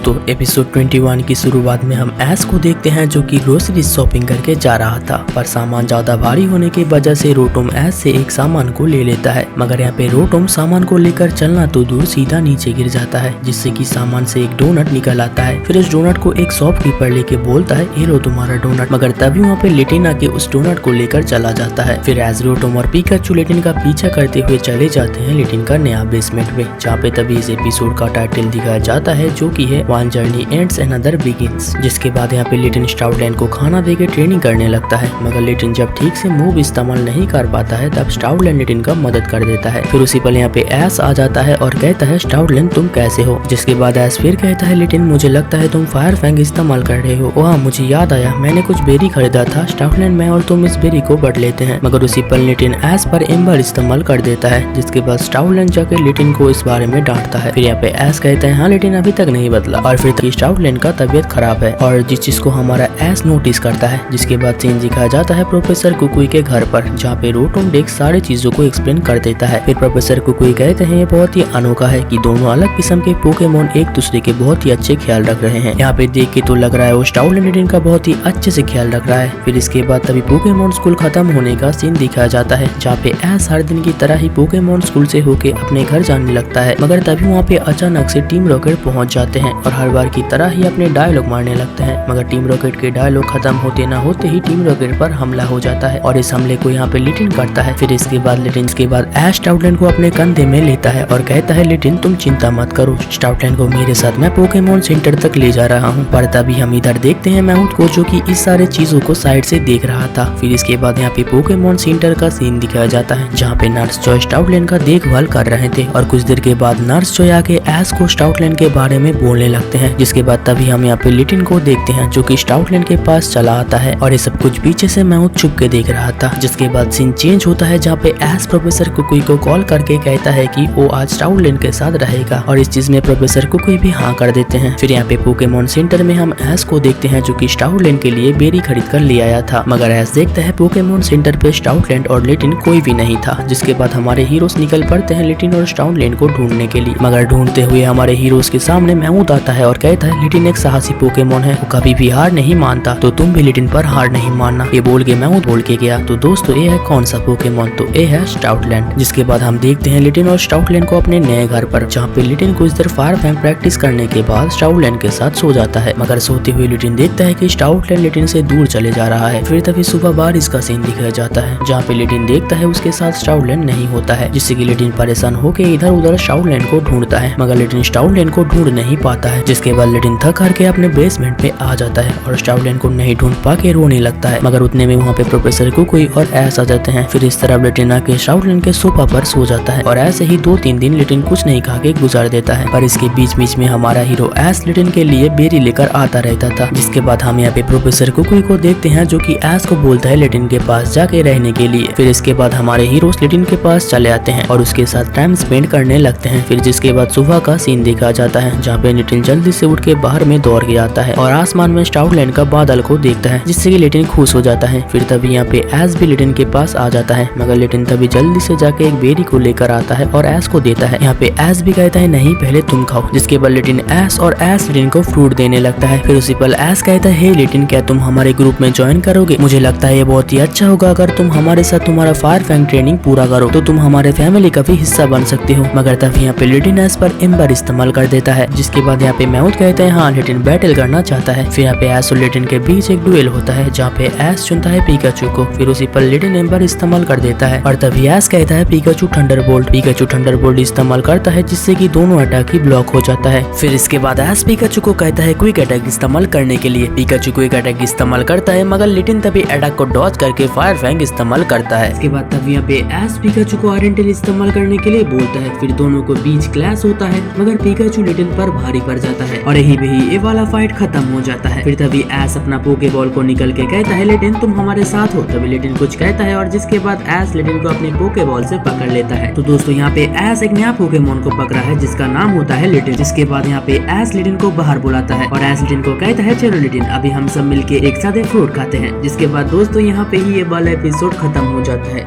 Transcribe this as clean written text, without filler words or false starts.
दोस्तों एपिसोड 21 की शुरुआत में हम ऐश को देखते हैं जो कि ग्रोसरी शॉपिंग करके जा रहा था, पर सामान ज्यादा भारी होने की वजह से रोटोम ऐश से एक सामान को ले लेता है। मगर यहाँ पे रोटोम सामान को लेकर चलना तो दूर सीधा नीचे गिर जाता है, जिससे कि सामान से एक डोनट निकल आता है। फिर उस डोनट को एक शॉपकीपर लेके बोलता है ये लो तुम्हारा डोनट। मगर तभी वहाँ पे लिटिन आके उस डोनट को लेकर चला जाता है। फिर ऐश रोटोम और पिकाचू लिटिन का पीछा करते हुए चले जाते हैं लिटिन का नया बेसमेंट में, जहाँ पे तभी इस एपिसोड का टाइटल दिखाया जाता है जो कि है one journey ends another begins. जिसके बाद यहाँ पे लिटिन स्टाउटलैंड को खाना देके ट्रेनिंग करने लगता है। मगर लिटिन जब ठीक से मूव इस्तेमाल नहीं कर पाता है तब स्टाउटलैंड लिटिन का मदद कर देता है। फिर उसी पल यहाँ पे ऐश आ जाता है और कहता है स्टाउटलैंड तुम कैसे हो। जिसके बाद ऐश फिर कहता है लिटिन मुझे लगता है तुम फायर फैंग इस्तेमाल कर रहे हो। वहाँ मुझे याद आया मैंने कुछ बेरी खरीदा था, स्टाउटलैंड मैं और तुम इस बेरी को बढ़ लेते हैं। मगर उसी पल लिटिन ऐश पर एम्बर इस्तेमाल कर देता है। जिसके बाद स्टाउटलैंड जाके लिटिन को इस बारे में डांटता है। फिर यहाँ पे ऐश कहता है हाँ लिटिन अभी तक नहीं बदला। और फिर तक स्टाउटलैंड का तबीयत खराब है और जिस चीज को हमारा ऐश नोटिस करता है। जिसके बाद सीन दिखाया जाता है प्रोफेसर कुकुई के घर पर, जहाँ पे रोटोम डेक सारी चीजों को एक्सप्लेन कर देता है। फिर प्रोफेसर कुकुई कहते हैं ये बहुत ही अनोखा है कि दोनों अलग किस्म के पोकेमोन एक दूसरे के बहुत ही अच्छे ख्याल रख रहे हैं। यहाँ पे देख के तो लग रहा है वो स्टाउटलैंड लिटिन का बहुत ही अच्छे से ख्याल रख रहा है। फिर इसके बाद तभी पोकेमोन स्कूल खत्म होने का सीन दिखाया जाता है, जहाँ पे ऐश हर दिन की तरह ही पोकेमोन स्कूल से होके अपने घर जाने लगता है। मगर तभी वहाँ पे अचानक से टीम रॉकेट पहुंच जाते हैं और हर बार की तरह ही अपने डायलॉग मारने लगते हैं। मगर टीम रॉकेट के डायलॉग खत्म होते न होते ही टीम रॉकेट पर हमला हो जाता है और इस हमले को यहाँ पे लिटिन करता है। फिर इसके बाद लिटिन के बाद ऐश स्टाउटलैंड को अपने कंधे में लेता है और कहता है लिटिन तुम चिंता मत करो, स्टाउटलैंड को मेरे साथ मैं पोकेमोन सेंटर तक ले जा रहा हूँ। पर तभी हम इधर देखते हैं माउथ को जो कि इस सारे चीजों को साइड से देख रहा था। फिर इसके बाद यहाँ पे पोकेमोन सेंटर का सीन दिखाया जाता है, जहाँ पे नर्स जॉय स्टाउटलैंड का देखभाल कर रहे थे। और कुछ देर के बाद नर्स जॉय आके ऐश को स्टाउटलैंड के बारे में बोलने लगते हैं। जिसके बाद तभी हम यहाँ पे लिटिन को देखते हैं जो कि स्टाउटलैंड के पास चला आता है और ये सब कुछ पीछे से माउथ छुप के देख रहा था। जिसके बाद सीन चेंज होता है, जहाँ पे ऐश प्रोफेसर कुकुई को कॉल करके कहता है कि वो आज स्टाउटलैंड के साथ रहेगा और इस चीज में प्रोफेसर कुकुई भी हाँ कर देते हैं। फिर यहाँ पे पोकेमोन सेंटर में हम ऐश को देखते हैं जो कि स्टाउटलैंड के लिए बेरी खरीद कर ले आया था। मगर ऐश देखता है पोकेमोन सेंटर पे स्टाउटलैंड और लिटिन कोई भी नहीं था। जिसके बाद हमारे हीरोज निकल पड़ते हैं लिटिन और स्टाउटलैंड को ढूंढने के लिए। मगर ढूंढते हुए हमारे हीरोज के सामने माउथ आता है और कहता है लिटिन एक साहसी पोकेमोन है, वो कभी भी हार नहीं मानता, तो तुम भी लिटिन पर हार नहीं मानना। ये बोल के माउथ बोल के गया। तो दोस्तों ये है कौन सा पोकेमोन, तो ये है स्टाउटलैंड। जिसके बाद हम देखते हैं लिटिन और स्टाउटलैंड को अपने नए घर पर, जहाँ पे लिटिन कुछ देर फायर फैंग प्रैक्टिस करने के बाद स्टाउटलैंड के साथ सो जाता है। मगर सोते हुए लिटिन देखता है कि स्टाउटलैंड लिटिन से दूर चले जा रहा है। फिर तभी सुबह बारिश का सीन दिखाया जाता है, जहाँ पे लिटिन देखता है उसके साथ स्टाउटलैंड नहीं होता है। जिससे कि लिटिन परेशान होकर इधर उधर स्टाउटलैंड को ढूंढता है, मगर लिटिन स्टाउटलैंड को ढूंढ नहीं पाता है। जिसके बाद लिटिन थक हार के अपने बेसमेंट पे आ जाता है और स्टाउटलैंड को नहीं ढूंढ पाके रोने लगता है। मगर उतने में वहाँ पे प्रोफेसर कुकुई और ऐश आ जाते हैं। फिर इस तरह लिटिन आके स्टाउटलैंड के सोफा पर सो जाता है और ऐसे ही 2-3 दिन लिटिन कुछ नहीं खा के गुजार देता है। पर इसके बीच बीच में हमारा हीरो ऐश लिटिन के लिए बेरी लेकर आता रहता था। जिसके बाद हम यहाँ पे प्रोफेसर कुकुई को देखते हैं जो कि ऐश को बोलता है लिटिन के पास जाके रहने के लिए। फिर इसके बाद हमारे हीरोज लिटिन के पास चले आते हैं और उसके साथ टाइम स्पेंड करने लगते हैं। फिर जिसके बाद सुबह का सीन देखा जाता है, जहाँ पे लिटिन जल्दी से उठ के बाहर में दौड़ के आता है और आसमान में स्टाउटलैंड का बादल को देखता है, जिससे कि लिटिन खुश हो जाता है। फिर तभी यहाँ पे ऐश भी लिटिन के पास आ जाता है। मगर लिटिन तभी जल्दी से जाके एक बेरी को लेकर आता है और ऐश को देता है। यहाँ पे ऐश भी कहता है नहीं पहले तुम खाओ। जिसके बाद लिटिन ऐश और ऐश लिटिन को फ्रूट देने लगता है। फिर उसी पल ऐश कहता है हे लिटिन क्या तुम हमारे ग्रुप में ज्वाइन करोगे? मुझे लगता है ये बहुत ही अच्छा होगा अगर तुम हमारे साथ तुम्हारा फायर फैंग ट्रेनिंग पूरा करो, तो तुम हमारे फैमिली का भी हिस्सा बन सकते हो। मगर तभी यहाँ पे लिटिन ऐश पर एम्बर इस्तेमाल कर देता है। जिसके बाद यहाँ पे माउथ कहते हैं हाँ लिटिन बैटल करना चाहता है। फिर यहाँ पे ऐश और लिटिन के बीच एक डुएल होता है, जहाँ पे ऐश चुनता है पिकाचू को। फिर उसी पर लिटिन एम्बर इस्तेमाल कर देता है और तभी ऐश कहता है पिकाचू थंडरबोल्ट। पिकाचू थंडरबोल्ट इस्तेमाल करता है, जिससे कि दोनों अटैक ही ब्लॉक हो जाता है। फिर इसके बाद ऐश पिकाचू को कहता है क्विक अटैक इस्तेमाल करने के लिए। पिकाचू क्विक अटैक इस्तेमाल करता है, मगर लिटिन तभी अटैक को डॉज करके फायर फैंग इस्तेमाल करता है। इसके बाद तभी यहाँ पे ऐश पिकाचू को आयरन इस्तेमाल करने के लिए बोलता है। फिर दोनों को बीच क्लैश होता है, मगर पिकाचू लिटिन पर भारी पड़ जाता है और यही भी ये वाला फाइट खत्म हो जाता है। फिर तभी ऐश अपना पोके बॉल को निकल के कहता है लिटिन तुम हमारे साथ हो। तभी लिटिन कुछ कहता है और जिसके बाद ऐश लिटिन को अपने पोके बॉल से पकड़ लेता है। तो दोस्तों यहाँ पे ऐश एक नया पोकेमोन को पकड़ा है जिसका नाम होता है लिटिन। जिसके बाद यहाँ पे ऐश लिटिन को बाहर बुलाता है और ऐश लिटिन को कहता है चलो लिटिन अभी हम सब मिलके एक साथ फ्रूट खाते हैं। जिसके बाद दोस्तों यहाँ पे ही ये वाला एपिसोड खत्म हो जाता है।